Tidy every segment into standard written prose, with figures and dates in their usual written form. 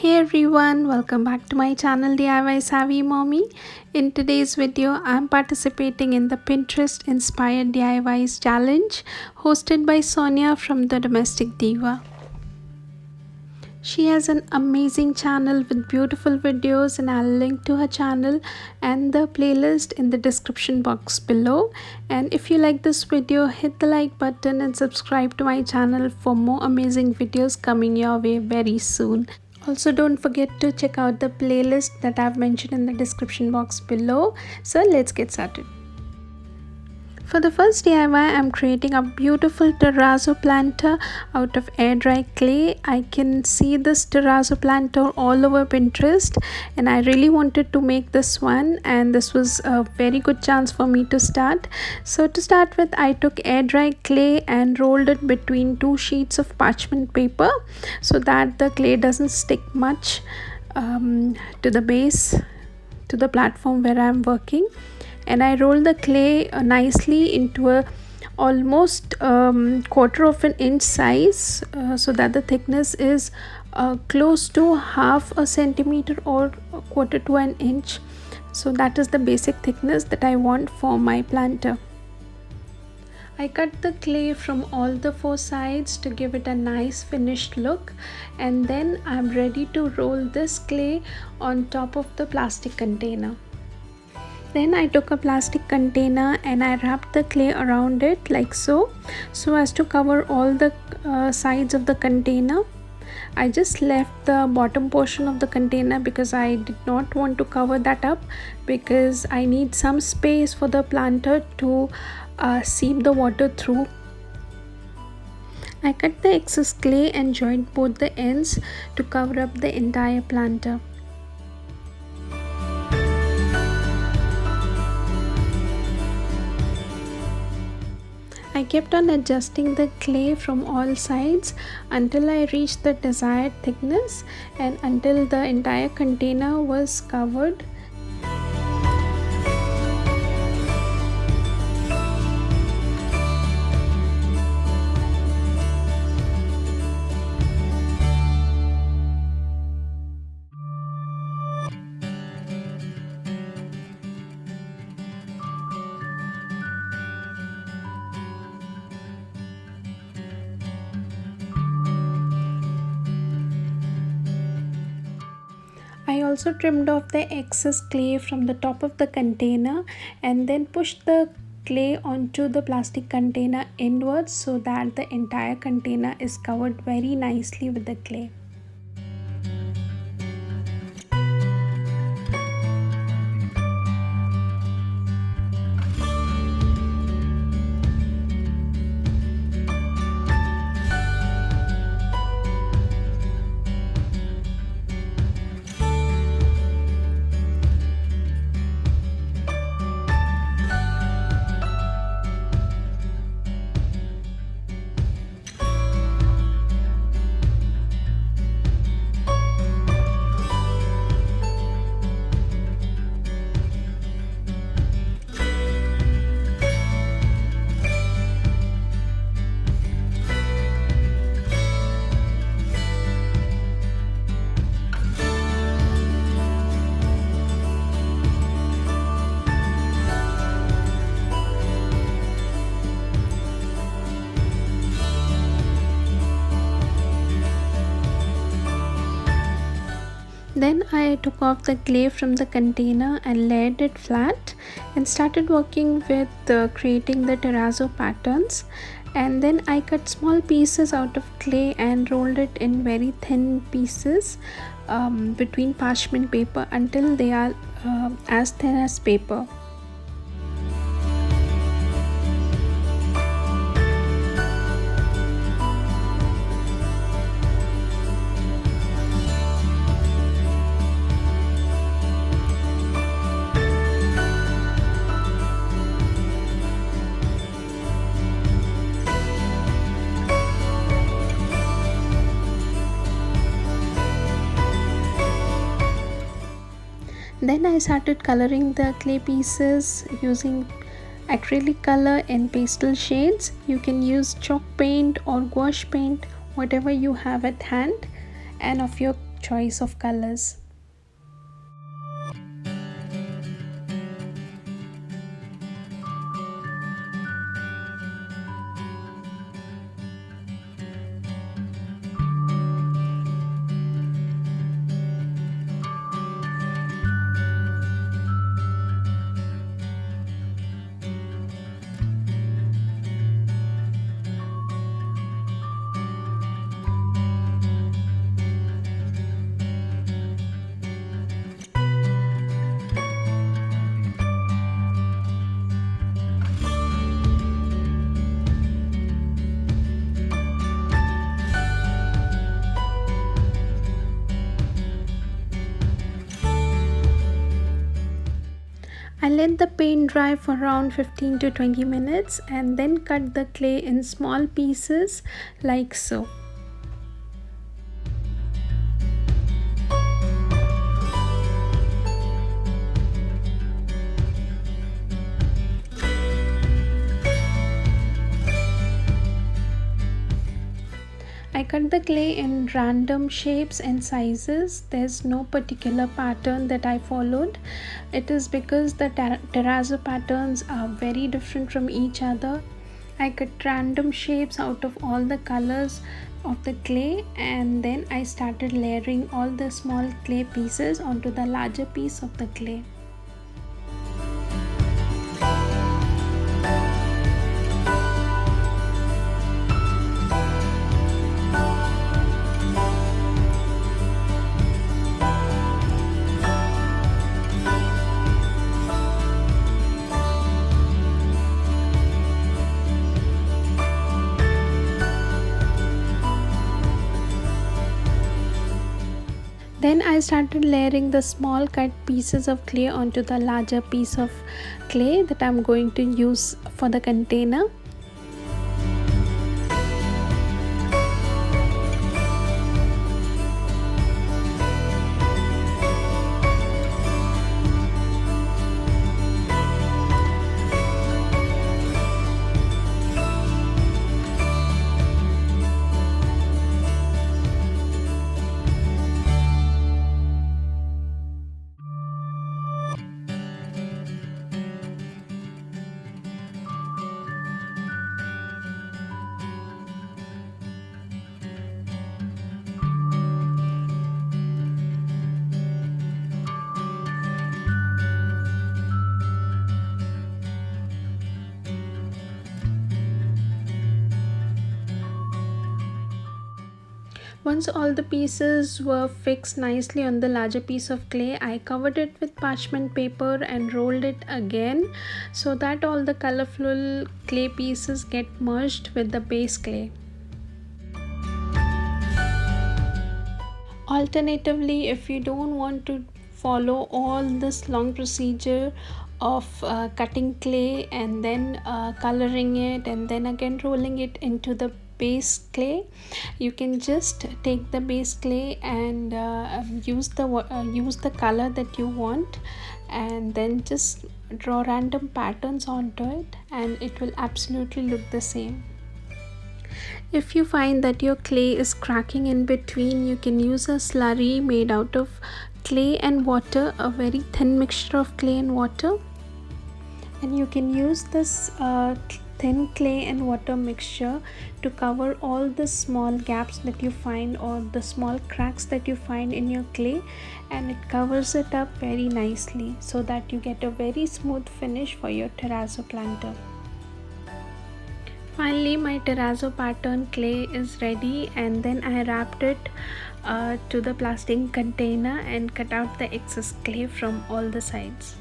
Hey everyone, welcome back to my channel DIY Savvy Mommy. In today's video, I'm participating in the Pinterest inspired DIYs challenge hosted by Sonja from the Domestic Diva. She has an amazing channel with beautiful videos, and I'll link to her channel and the playlist in the description box below. And if you like this video, hit the like button and subscribe to my channel for more amazing videos coming your way very soon. Also, don't forget to check out the playlist that I've mentioned in the description box below. So let's get started. For the first DIY, I'm creating a beautiful Terrazzo Planter out of air dry clay. I can see this Terrazzo Planter all over Pinterest, and I really wanted to make this one, and this was a very good chance for me to start. So to start with, I took air dry clay and rolled it between two sheets of parchment paper so that the clay doesn't stick much to the base, to the platform where I'm working. And I rolled the clay nicely into a almost quarter of an inch size, so that the thickness is close to half a centimeter or a quarter to an inch. So that is the basic thickness that I want for my planter. I cut the clay from all the four sides to give it a nice finished look, and then I'm ready to roll this clay on top of the plastic container. Then I took a plastic container and I wrapped the clay around it like so as to cover all the sides of the container. I just left the bottom portion of the container because I did not want to cover that up, because I need some space for the planter to seep the water through. I cut the excess clay and joined both the ends to cover up the entire planter. I kept on adjusting the clay from all sides until I reached the desired thickness and until the entire container was covered. I also trimmed off the excess clay from the top of the container and then pushed the clay onto the plastic container inwards so that the entire container is covered very nicely with the clay. Then I took off the clay from the container and laid it flat and started working with creating the terrazzo patterns. And then I cut small pieces out of clay and rolled it in very thin pieces between parchment paper until they are as thin as paper. Then I started coloring the clay pieces using acrylic color in pastel shades. You can use chalk paint or gouache paint, whatever you have at hand. And of your choice of colors. I let the paint dry for around 15 to 20 minutes and then cut the clay in small pieces like so. I cut the clay in random shapes and sizes. There's no particular pattern that I followed. It is because the terrazzo patterns are very different from each other. I cut random shapes out of all the colors of the clay, and then I started layering all the small clay pieces onto the larger piece of the clay. Then I started layering the small cut pieces of clay onto the larger piece of clay that I'm going to use for the container. Once all the pieces were fixed nicely on the larger piece of clay, I covered it with parchment paper and rolled it again so that all the colorful clay pieces get merged with the base clay. Alternatively, if you don't want to follow all this long procedure of cutting clay and then coloring it and then again rolling it into the base clay, you can just take the base clay and use the color that you want and then just draw random patterns onto it, and it will absolutely look the same. If you find that your clay is cracking in between, you can use a slurry made out of clay and water, a very thin mixture of clay and water, and you can use this thin clay and water mixture to cover all the small gaps that you find or the small cracks that you find in your clay, and it covers it up very nicely so that you get a very smooth finish for your terrazzo planter. Finally, my terrazzo pattern clay is ready, and then I wrapped it to the plastic container and cut out the excess clay from all the sides.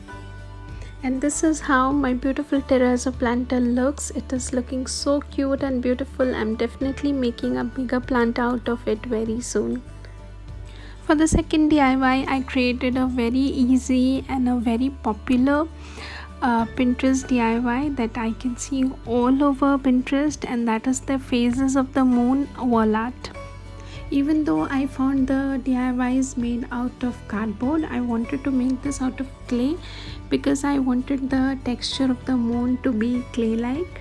And this is how my beautiful terrazzo planter looks. It is looking so cute and beautiful. I'm definitely making a bigger plant out of it very soon. For the second DIY, I created a very easy and a very popular Pinterest DIY that I can see all over Pinterest, and that is the phases of the moon wall art. Even though I found the DIYs made out of cardboard, I wanted to make this out of clay because I wanted the texture of the moon to be clay-like.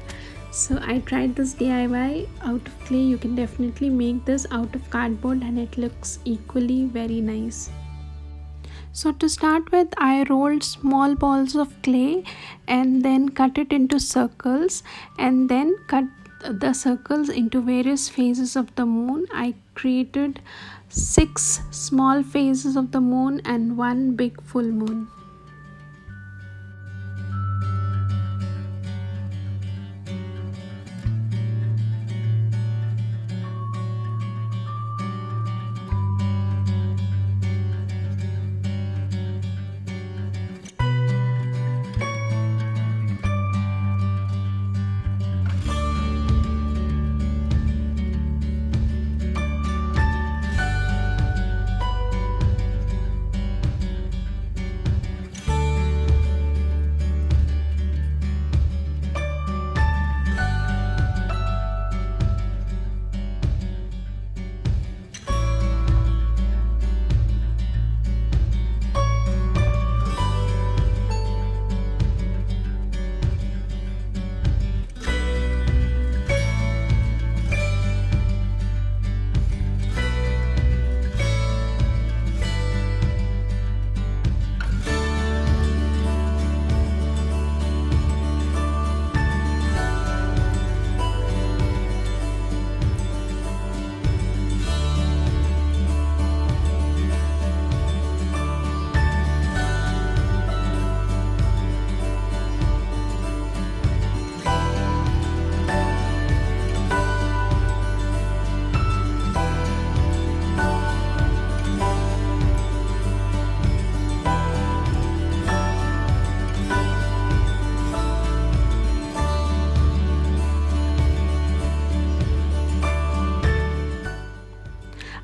So I tried this DIY out of clay. You can definitely make this out of cardboard and it looks equally very nice. So to start with, I rolled small balls of clay and then cut it into circles and then cut the circles into various phases of the moon. I created 6 small phases of the moon and one big full moon.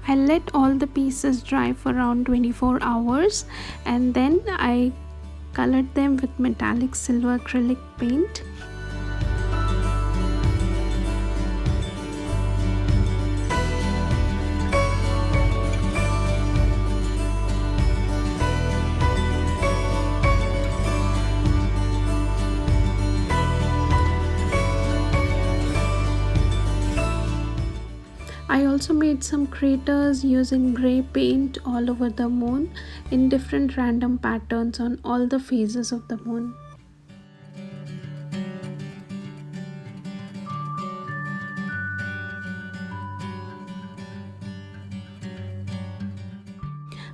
I let all the pieces dry for around 24 hours and then I colored them with metallic silver acrylic paint. I also made some craters using grey paint all over the moon in different random patterns on all the phases of the moon.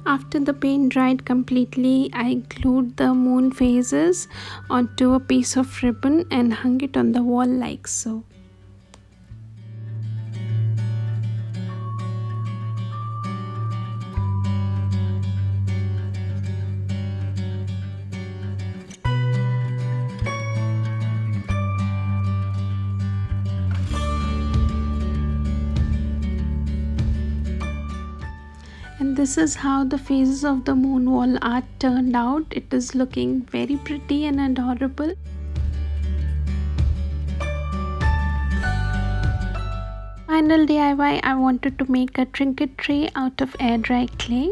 After the paint dried completely, I glued the moon phases onto a piece of ribbon and hung it on the wall like so. And this is how the phases of the moon wall art turned out. It is looking very pretty and adorable. Final DIY, I wanted to make a trinket tray out of air dry clay.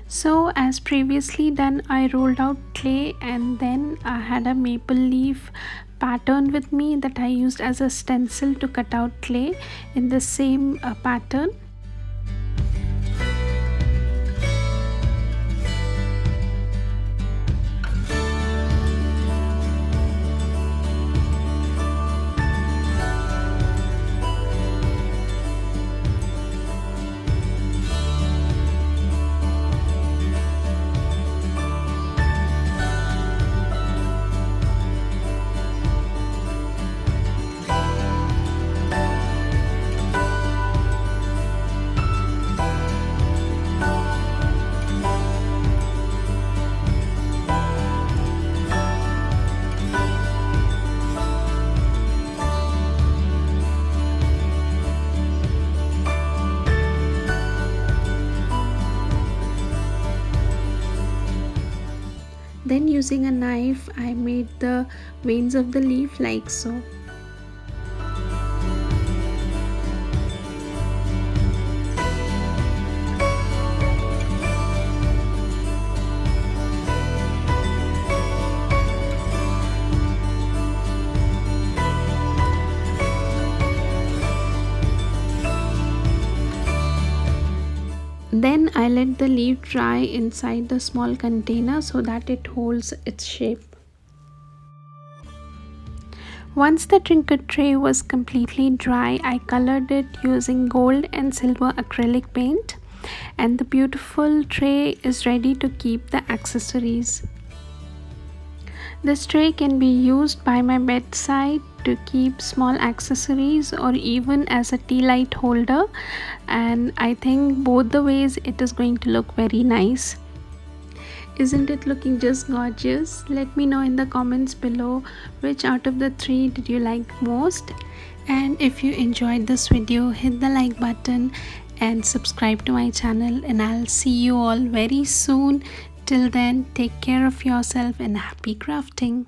So as previously done, I rolled out clay and then I had a maple leaf pattern with me that I used as a stencil to cut out clay in the same pattern. Then using a knife, I made the veins of the leaf like so. I let the leaf dry inside the small container so that it holds its shape. Once the trinket tray was completely dry, I colored it using gold and silver acrylic paint, and the beautiful tray is ready to keep the accessories. This tray can be used by my bedside to keep small accessories or even as a tea light holder, and I think both the ways it is going to look very nice. Isn't it looking just gorgeous? Let me know in the comments below which out of the three did you like most. And if you enjoyed this video, hit the like button and subscribe to my channel, and I'll see you all very soon. Till then, take care of yourself and happy crafting.